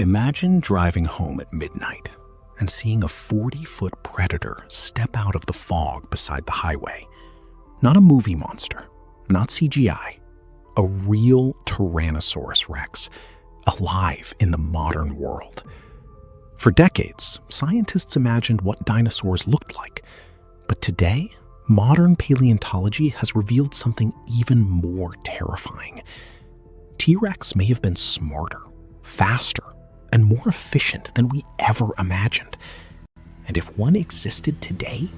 Imagine driving home at midnight and seeing a 40-foot predator step out of the fog beside the highway. Not a movie monster, not CGI, a real Tyrannosaurus Rex, alive in the modern world. For decades, scientists imagined what dinosaurs looked like. But today, modern paleontology has revealed something even more terrifying. T-Rex may have been smarter, faster, and more efficient than we ever imagined. And if one existed today,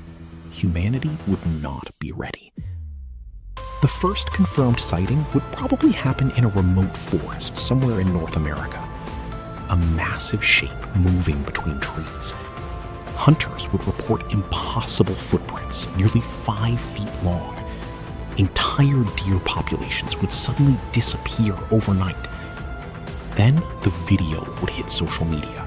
humanity would not be ready. The first confirmed sighting would probably happen in a remote forest somewhere in North America. A massive shape moving between trees. Hunters would report impossible footprints, nearly 5 feet long. Entire deer populations would suddenly disappear overnight. Then the video would hit social media.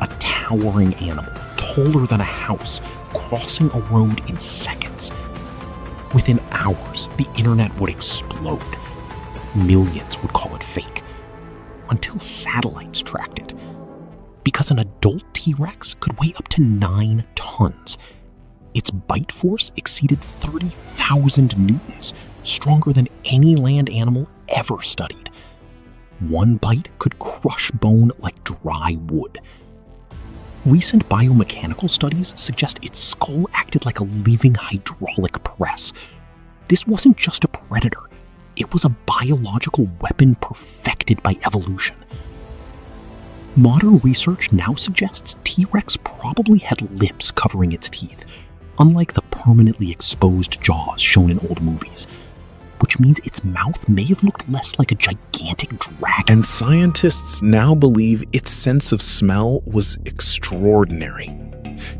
A towering animal, taller than a house, crossing a road in seconds. Within hours, the internet would explode. Millions would call it fake, until satellites tracked it. Because an adult T-Rex could weigh up to 9 tons. Its bite force exceeded 30,000 newtons, stronger than any land animal ever studied. One bite could crush bone like dry wood. Recent biomechanical studies suggest its skull acted like a living hydraulic press. This wasn't just a predator. It was a biological weapon perfected by evolution. Modern research now suggests T-Rex probably had lips covering its teeth, unlike the permanently exposed jaws shown in old movies, which means its mouth may have looked less like a gigantic dragon. And scientists now believe its sense of smell was extraordinary.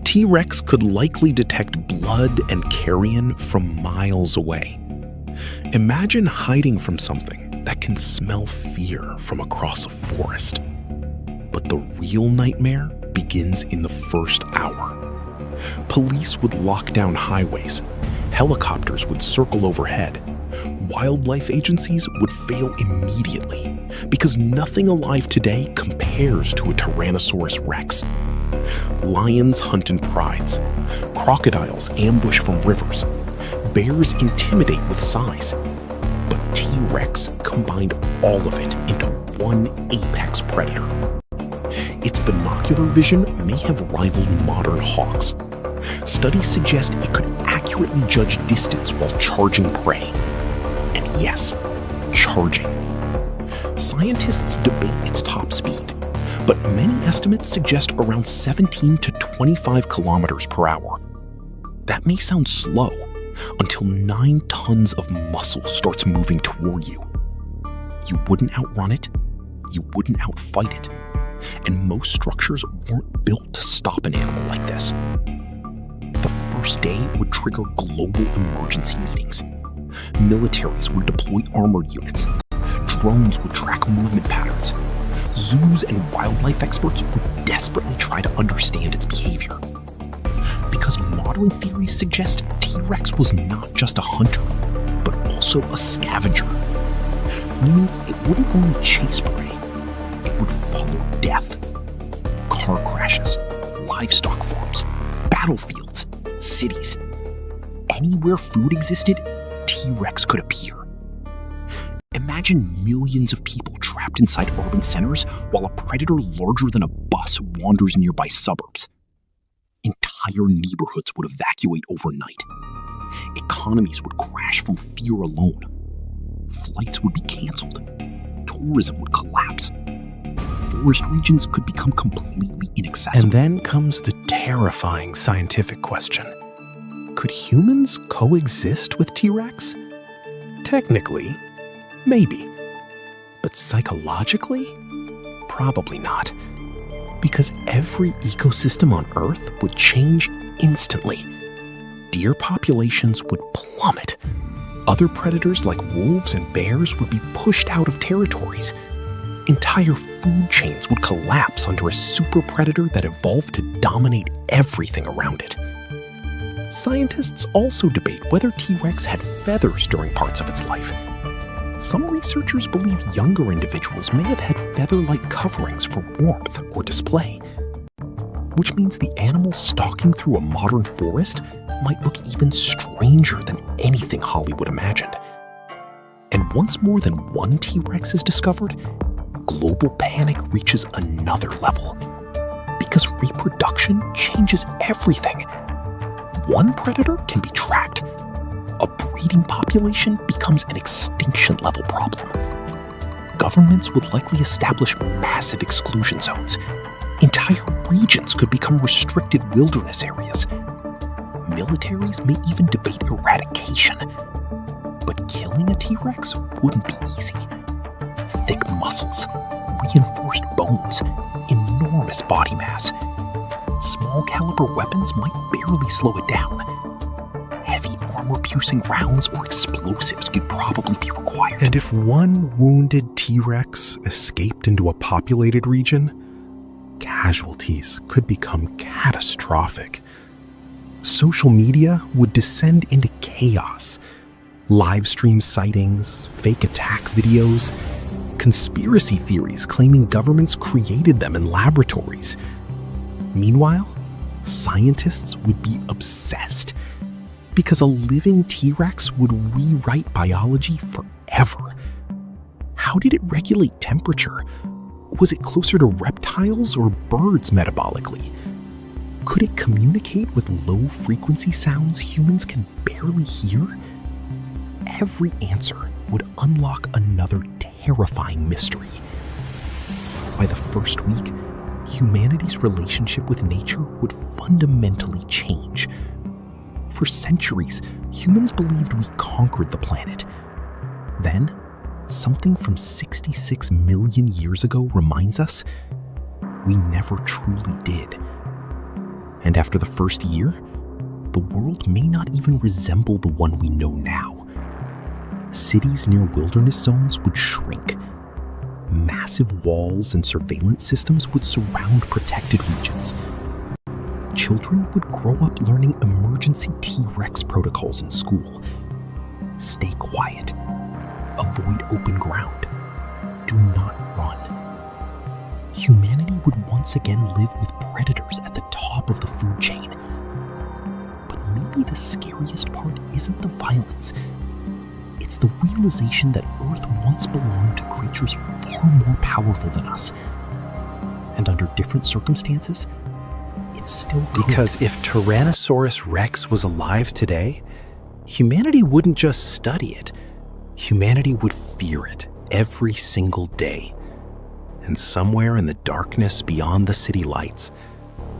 T-Rex could likely detect blood and carrion from miles away. Imagine hiding from something that can smell fear from across a forest. But the real nightmare begins in the first hour. Police would lock down highways. Helicopters would circle overhead. Wildlife agencies would fail immediately because nothing alive today compares to a Tyrannosaurus Rex. Lions hunt in prides. Crocodiles ambush from rivers. Bears intimidate with size. But T-Rex combined all of it into one apex predator. Its binocular vision may have rivaled modern hawks. Studies suggest it could accurately judge distance while charging prey. And yes, charging. Scientists debate its top speed, but many estimates suggest around 17 to 25 kilometers per hour. That may sound slow until 9 tons of muscle starts moving toward you. You wouldn't outrun it, you wouldn't outfight it, and most structures weren't built to stop an animal like this. The first day would trigger global emergency meetings. Militaries would deploy armored units. Drones would track movement patterns. Zoos and wildlife experts would desperately try to understand its behavior. Because modern theories suggest T-Rex was not just a hunter, but also a scavenger. Meaning it wouldn't only chase prey, it would follow death. Car crashes, livestock farms, battlefields, cities. Anywhere food existed, T-Rex could appear. Imagine millions of people trapped inside urban centers while a predator larger than a bus wanders nearby suburbs. Entire neighborhoods would evacuate overnight. Economies would crash from fear alone. Flights would be canceled. Tourism would collapse. Forest regions could become completely inaccessible. And then comes the terrifying scientific question. Could humans coexist with T-Rex? Technically, maybe. But psychologically? Probably not. Because every ecosystem on Earth would change instantly. Deer populations would plummet. Other predators like wolves and bears would be pushed out of territories. Entire food chains would collapse under a super predator that evolved to dominate everything around it. Scientists also debate whether T-Rex had feathers during parts of its life. Some researchers believe younger individuals may have had feather-like coverings for warmth or display, which means the animal stalking through a modern forest might look even stranger than anything Hollywood imagined. And once more than one T-Rex is discovered, global panic reaches another level. Because reproduction changes everything. One predator can be tracked. A breeding population becomes an extinction-level problem. Governments would likely establish massive exclusion zones. Entire regions could become restricted wilderness areas. Militaries may even debate eradication. But killing a T-Rex wouldn't be easy. Thick muscles, reinforced bones, enormous body mass. Small caliber weapons might barely slow it down. Heavy armor-piercing rounds or explosives could probably be required. And if one wounded T-Rex escaped into a populated region, casualties could become catastrophic. Social media would descend into chaos. Live stream sightings, fake attack videos, conspiracy theories claiming governments created them in laboratories. Meanwhile, scientists would be obsessed because a living T-Rex would rewrite biology forever. How did it regulate temperature? Was it closer to reptiles or birds metabolically? Could it communicate with low-frequency sounds humans can barely hear? Every answer would unlock another terrifying mystery. By the first week, humanity's relationship with nature would fundamentally change. For centuries, humans believed we conquered the planet. Then, something from 66 million years ago reminds us we never truly did. And after the first year, the world may not even resemble the one we know now. Cities near wilderness zones would shrink. Massive walls and surveillance systems would surround protected regions. Children would grow up learning emergency T-Rex protocols in school. Stay quiet. Avoid open ground. Do not run. Humanity would once again live with predators at the top of the food chain. But maybe the scariest part isn't the violence. It's the realization that Earth once belonged to creatures far more powerful than us. And under different circumstances, it still could. Because if Tyrannosaurus Rex was alive today, humanity wouldn't just study it. Humanity would fear it every single day. And somewhere in the darkness beyond the city lights,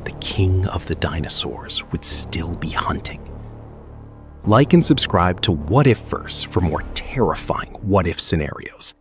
the king of the dinosaurs would still be hunting. Like and subscribe to What If Verse for more terrifying what if scenarios.